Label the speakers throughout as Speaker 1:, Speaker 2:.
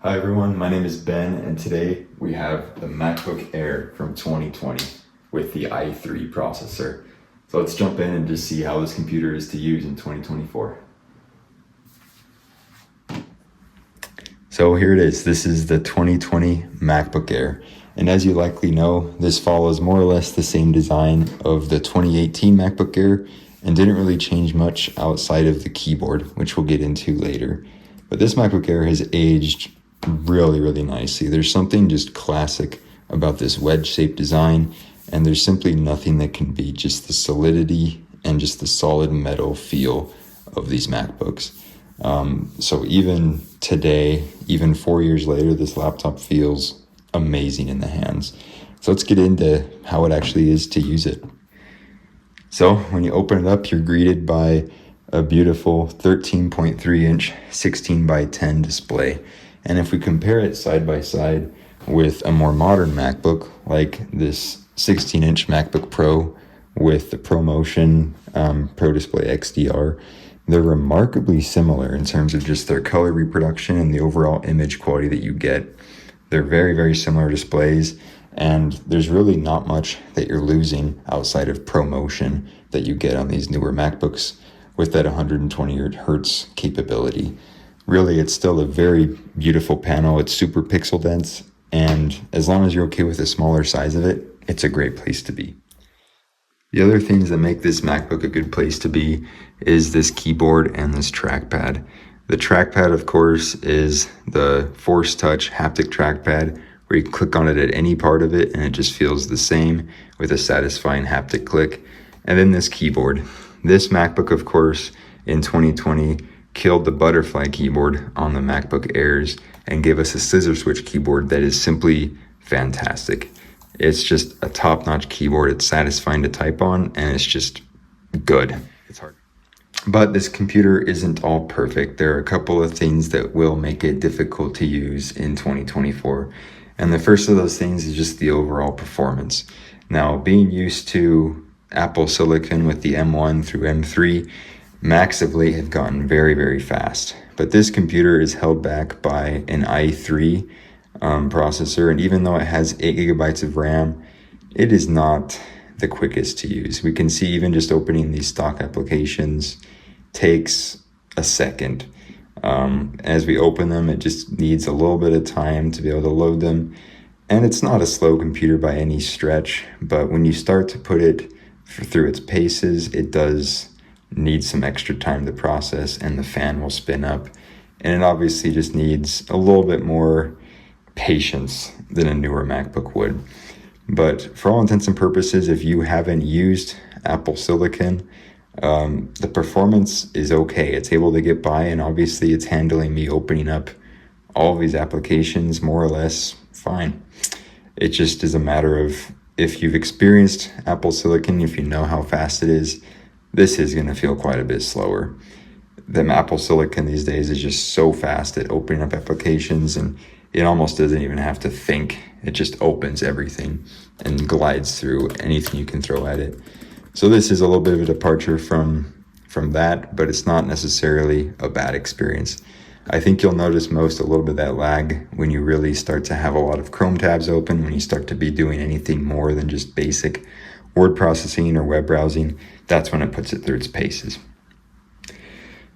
Speaker 1: Hi everyone, my name is Ben, and today we have the MacBook Air from 2020 with the i3 processor. So let's jump in and just see how this computer is to use in 2024. So here it is. This is the 2020 MacBook Air. And as you likely know, this follows more or less the same design of the 2018 MacBook Air and didn't really change much outside of the keyboard, which we'll get into later. But this MacBook Air has aged really nicely. There's something just classic about this wedge-shaped design, and there's simply nothing that can beat just the solidity and just the solid metal feel of these MacBooks. So even today, even 4 years later, this laptop feels amazing in the hands. So let's get into how it actually is to use it. So when you open it up, you're greeted by a beautiful 13.3 inch 16 by 10 display. And if we compare it side by side with a more modern MacBook, like this 16 inch MacBook Pro with the ProMotion Pro Display XDR, they're remarkably similar in terms of just their color reproduction and the overall image quality that you get. They're very similar displays, and there's really not much that you're losing outside of ProMotion that you get on these newer MacBooks with that 120 hertz capability. Really, it's still a very beautiful panel. It's super pixel dense, and as long as you're okay with the smaller size of it, it's a great place to be. The other things that make this MacBook a good place to be is this keyboard and this trackpad. The trackpad, of course, is the Force Touch haptic trackpad where you click on it at any part of it and it just feels the same with a satisfying haptic click. And then this keyboard. This MacBook, of course, in 2020 killed the butterfly keyboard on the MacBook Airs and gave us a scissor switch keyboard that is simply fantastic. It's just a top-notch keyboard. It's satisfying to type on, and it's just good. It's hard. But this computer isn't all perfect. There are a couple of things that will make it difficult to use in 2024. And the first of those things is just the overall performance. Now, being used to Apple Silicon with the M1 through M3, Macs of late have gotten very fast, but this computer is held back by an i3 processor, and even though it has 8 gigabytes of RAM, it is not the quickest to use. We can see even just opening these stock applications takes a second. As we open them, it just needs a little bit of time to be able to load them, and it's not a slow computer by any stretch, but when you start to put it through its paces, it does need some extra time to process, and the fan will spin up, and it obviously just needs a little bit more patience than a newer MacBook would. But for all intents and purposes, if you haven't used Apple Silicon, the performance is okay. It's able to get by, and obviously it's handling me opening up all of these applications more or less fine. It just is a matter of, if you've experienced Apple Silicon, if you know how fast it is, this is going to feel quite a bit slower. The Apple Silicon these days is just so fast at opening up applications, and it almost doesn't even have to think. It just opens everything and glides through anything you can throw at it. So this is a little bit of a departure from that, but it's not necessarily a bad experience. I think you'll notice most a little bit of that lag when you really start to have a lot of Chrome tabs open, when you start to be doing anything more than just basic word processing or web browsing. That's when it puts it through its paces.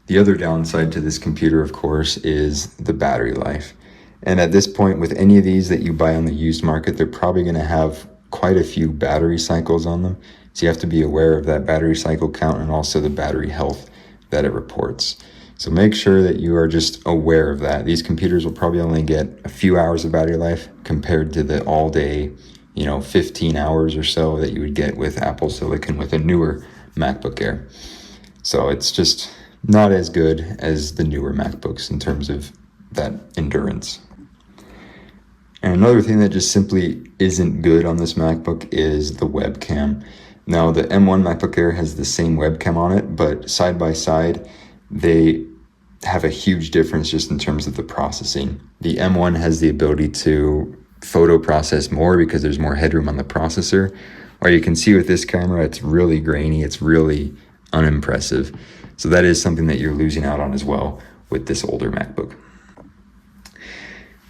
Speaker 1: The other downside to this computer, of course, is the battery life. And at this point, with any of these that you buy on the used market, they're probably going to have quite a few battery cycles on them. So you have to be aware of that battery cycle count and also the battery health that it reports. So make sure that you are just aware of that. These computers will probably only get a few hours of battery life compared to the all day 15 hours or so that you would get with Apple Silicon with a newer MacBook Air. So it's just not as good as the newer MacBooks in terms of that endurance. And another thing that just simply isn't good on this MacBook is the webcam. Now, the M1 MacBook Air has the same webcam on it, but side by side, they have a huge difference just in terms of the processing. The M1 has the ability to photo process more because there's more headroom on the processor. Or you can see with this camera, it's really grainy, it's really unimpressive. So that is something that you're losing out on as well with this older MacBook.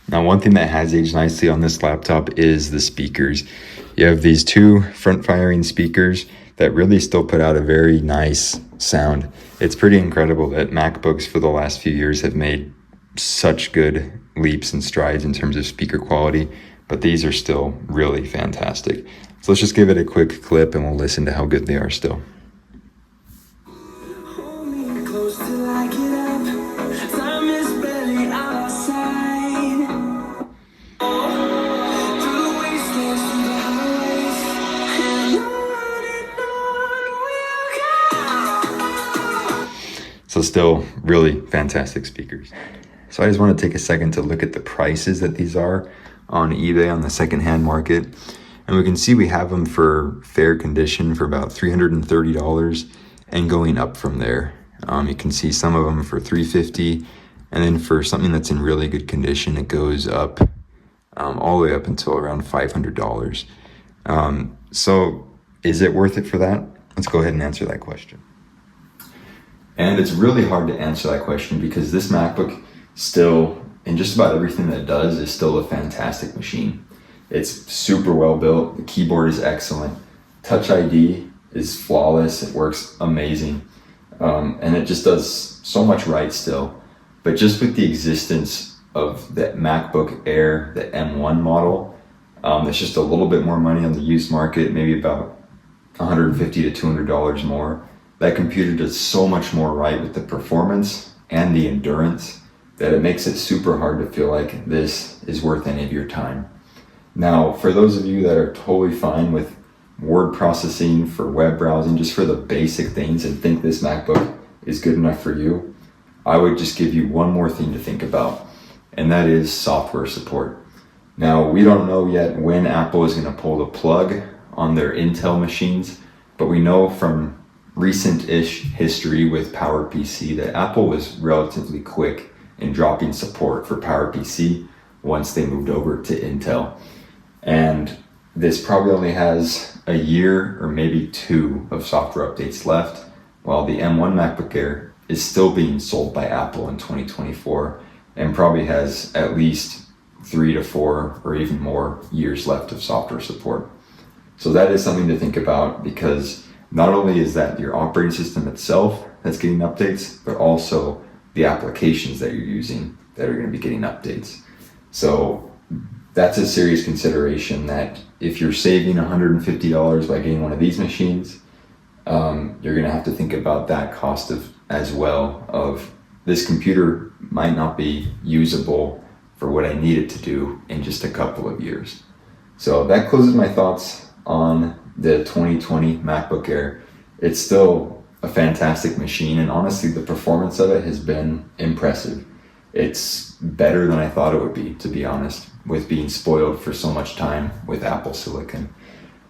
Speaker 1: Now, one thing that has aged nicely on this laptop is the speakers. You have these two front-firing speakers that really still put out a very nice sound. It's pretty incredible that MacBooks for the last few years have made such good leaps and strides in terms of speaker quality, but these are still really fantastic. So let's just give it a quick clip and we'll listen to how good they are still. So still really fantastic speakers. So I just want to take a second to look at the prices that these are on eBay on the secondhand market. And we can see we have them for fair condition for about $330 and going up from there. You can see some of them for $350, and then for something that's in really good condition, it goes up all the way up until around $500. So is it worth it for that? Let's go ahead and answer that question. And it's really hard to answer that question because this MacBook still, in just about everything that it does, is still a fantastic machine. It's super well built. The keyboard is excellent. Touch ID is flawless. It works amazing. And it just does so much right still. But just with the existence of the MacBook Air, the M1 model, that's just a little bit more money on the used market, maybe about $150 to $200 more. That computer does so much more right with the performance and the endurance that it makes it super hard to feel like this is worth any of your time. Now, for those of you that are totally fine with word processing for web browsing, just for the basic things, and think this MacBook is good enough for you, I would just give you one more thing to think about, and that is software support. Now, we don't know yet when Apple is going to pull the plug on their Intel machines, but we know from recent-ish history with PowerPC that Apple was relatively quick in dropping support for PowerPC once they moved over to Intel. And this probably only has a year or maybe two of software updates left, while the M1 MacBook Air is still being sold by Apple in 2024 and probably has at least 3 to 4 or even more years left of software support. So that is something to think about, because not only is that your operating system itself that's getting updates, but also the applications that you're using that are going to be getting updates. So that's a serious consideration, that if you're saving $150 by getting one of these machines, you're going to have to think about that cost as well of this computer might not be usable for what I need it to do in just a couple of years. So that closes my thoughts on the 2020 MacBook Air. It's still a fantastic machine, and honestly, the performance of it has been impressive. It's better than I thought it would be, to be honest, with being spoiled for so much time with Apple Silicon.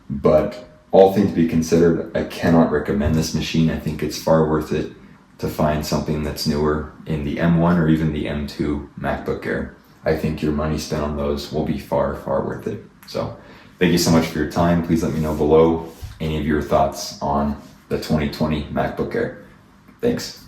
Speaker 1: But all things being considered, I cannot recommend this machine. I think it's far worth it to find something that's newer in the M1 or even the M2 MacBook Air. I think your money spent on those will be far, far worth it. So thank you so much for your time. Please let me know below any of your thoughts on the 2020 MacBook Air. Thanks.